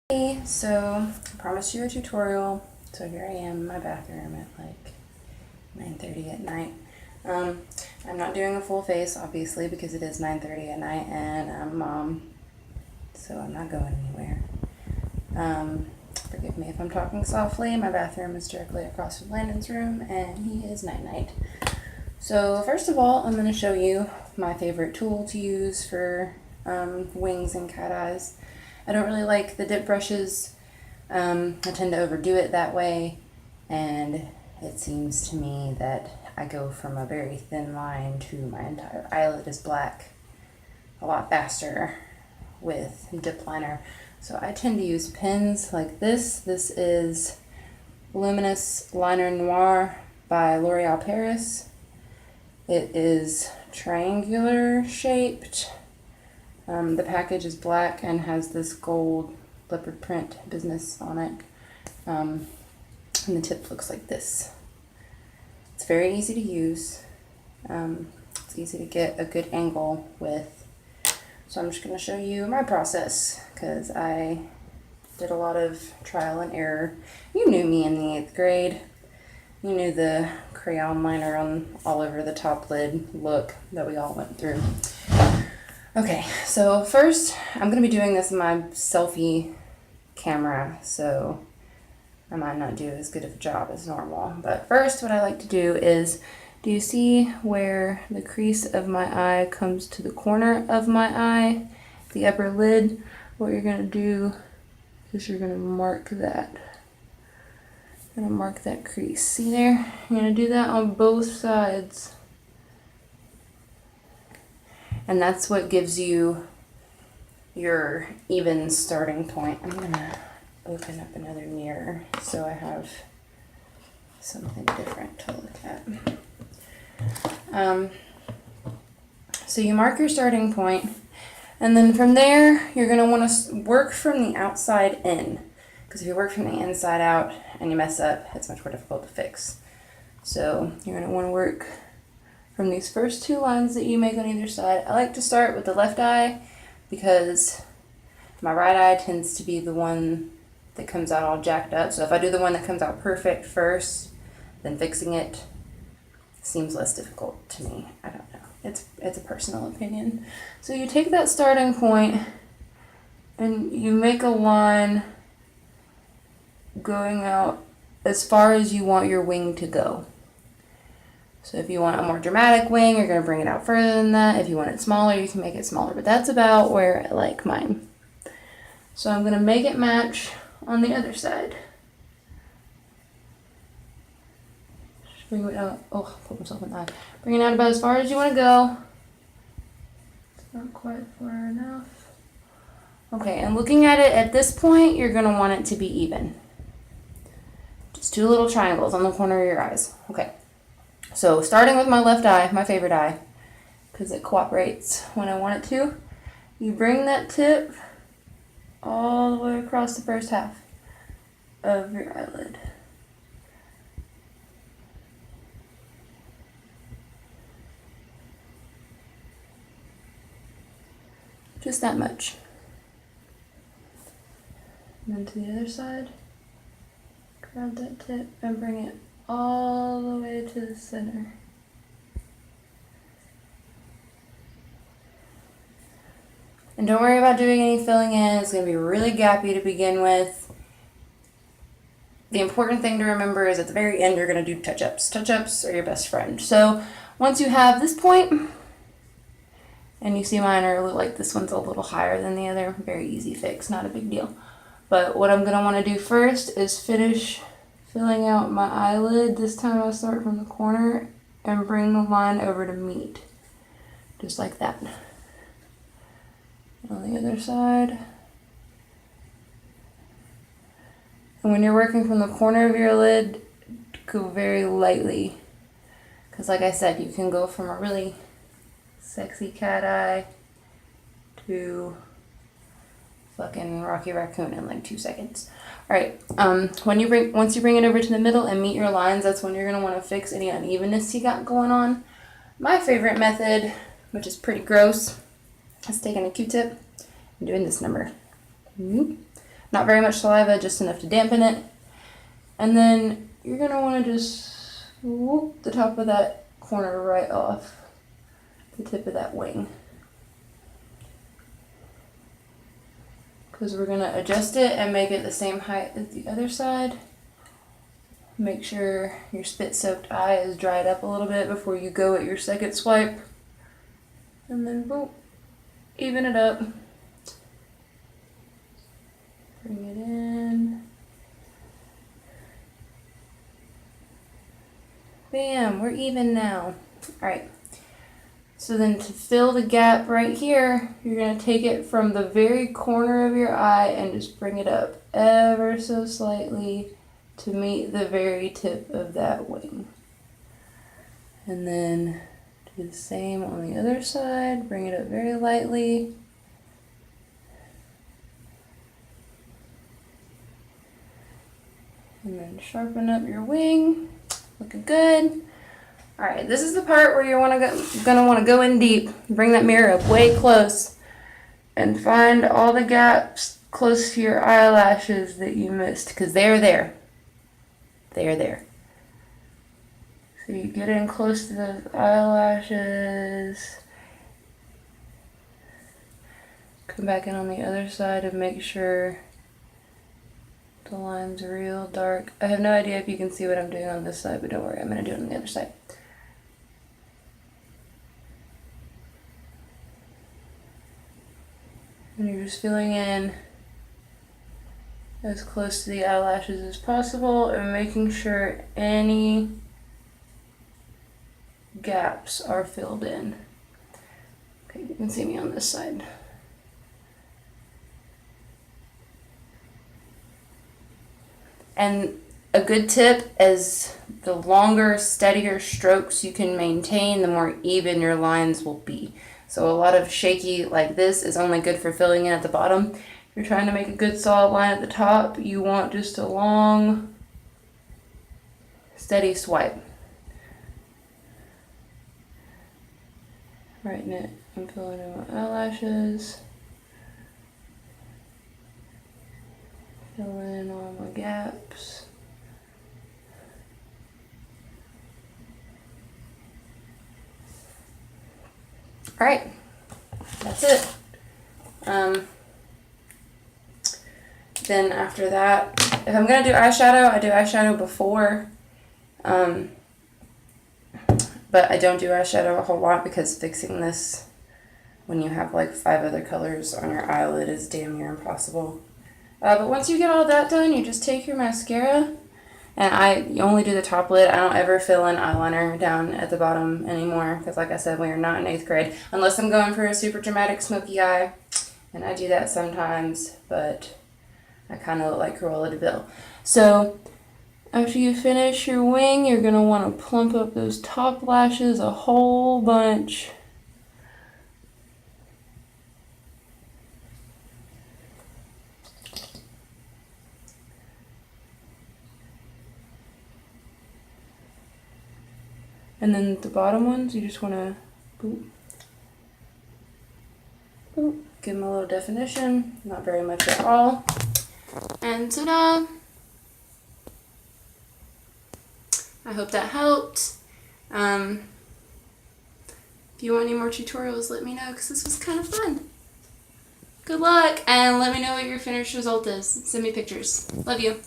Hey, so I promised you a tutorial, so here I am in my bathroom at like 9:30 at night. I'm not doing a full face, obviously, because it is 9:30 at night and I'm a mom, so I'm not going anywhere. Forgive me if I'm talking softly. My bathroom is directly across from Landon's room, and he is night-night. So first of all, I'm going to show you my favorite tool to use for wings and cat eyes. I don't really like the dip brushes. I tend to overdo it that way, and it seems to me that I go from a very thin line to my entire eyelid is black a lot faster with dip liner. So I tend to use pens like this. This is Luminous Liner Noir by L'Oreal Paris. It is triangular shaped. The package is black and has this gold leopard print business on it. And the tip looks like this. It's very easy to use. It's easy to get a good angle with. So I'm just going to show you my process because I did a lot of trial and error. You knew me in the 8th grade. You knew the crayon liner on all over the top lid look that we all went through. Okay, so first I'm going to be doing this in my selfie camera, so I might not do as good of a job as normal. But first what I like to do is, do you see where the crease of my eye comes to the corner of my eye, the upper lid? What you're going to do is you're going to mark that. You're going to mark that crease. See there? You're going to do that on both sides. And that's what gives you your even starting point. I'm gonna open up another mirror so I have something different to look at. So you mark your starting point, and then from there you're gonna want to work from the outside in, because if you work from the inside out and you mess up, it's much more difficult to fix. So you're gonna want to work from these first 2 lines that you make on either side. I like to start with the left eye because my right eye tends to be the one that comes out all jacked up. So if I do the one that comes out perfect first, then fixing it seems less difficult to me. I don't know. It's a personal opinion. So you take that starting point and you make a line going out as far as you want your wing to go. So if you want a more dramatic wing, you're going to bring it out further than that. If you want it smaller, you can make it smaller. But that's about where I like mine. So I'm going to make it match on the other side. Just bring it out. Oh, put myself in the eye. Bring it out about as far as you want to go. It's not quite far enough. Okay, and looking at it at this point, you're going to want it to be even. Just 2 little triangles on the corner of your eyes. Okay. So starting with my left eye, my favorite eye, because it cooperates when I want it to, you bring that tip all the way across the first half of your eyelid. Just that much. And then to the other side, grab that tip and bring it all the way to the center. And don't worry about doing any filling in. It's going to be really gappy to begin with. The important thing to remember is at the very end you're going to do touch-ups. Touch-ups are your best friend. So once you have this point, and you see mine are like this one's a little higher than the other, very easy fix, not a big deal. But what I'm going to want to do first is finish filling out my eyelid. This time I'll start from the corner and bring the line over to meet. Just like that. On the other side. And when you're working from the corner of your lid, go very lightly. Because like I said, you can go from a really sexy cat eye to fucking Rocky Raccoon in like 2 seconds. Alright, once you bring it over to the middle and meet your lines, that's when you're going to want to fix any unevenness you got going on. My favorite method, which is pretty gross, is taking a Q-tip and doing this number. Not very much saliva, just enough to dampen it. And then you're going to want to just whoop the top of that corner right off the tip of that wing. Because we're going to adjust it and make it the same height as the other side. Make sure your spit soaked eye is dried up a little bit before you go at your second swipe. And then boom, even it up. Bring it in. Bam, we're even now. Alright, so then to fill the gap right here, you're going to take it from the very corner of your eye and just bring it up ever so slightly to meet the very tip of that wing. And then do the same on the other side, bring it up very lightly. And then sharpen up your wing. Looking good. Alright, this is the part where you're gonna want to go in deep. Bring that mirror up way close and find all the gaps close to your eyelashes that you missed, because they're there. They are there. So you get in close to those eyelashes. Come back in on the other side and make sure the line's real dark. I have no idea if you can see what I'm doing on this side, but don't worry, I'm going to do it on the other side. And you're just filling in as close to the eyelashes as possible and making sure any gaps are filled in. Okay, you can see me on this side. And a good tip is the longer, steadier strokes you can maintain, the more even your lines will be. So a lot of shaky like this is only good for filling in at the bottom. If you're trying to make a good solid line at the top, you want just a long, steady swipe. Right in it, I'm filling in my eyelashes. Fill in all my gaps. Alright, that's it. Then after that, if I'm going to do eyeshadow, I do eyeshadow before. But I don't do eyeshadow a whole lot because fixing this when you have like 5 other colors on your eyelid is damn near impossible. But once you get all that done, you just take your mascara, and you only do the top lid. I don't ever fill in eyeliner down at the bottom anymore, because like I said, we are not in 8th grade, unless I'm going for a super dramatic smoky eye, and I do that sometimes, but I kind of look like Cruella de Vil. So after you finish your wing, you're going to want to plump up those top lashes a whole bunch. And then the bottom ones, you just want to boop, boop, give them a little definition, not very much at all. And ta-da! I hope that helped. If you want any more tutorials, let me know, because this was kind of fun. Good luck, and let me know what your finished result is. Send me pictures. Love you.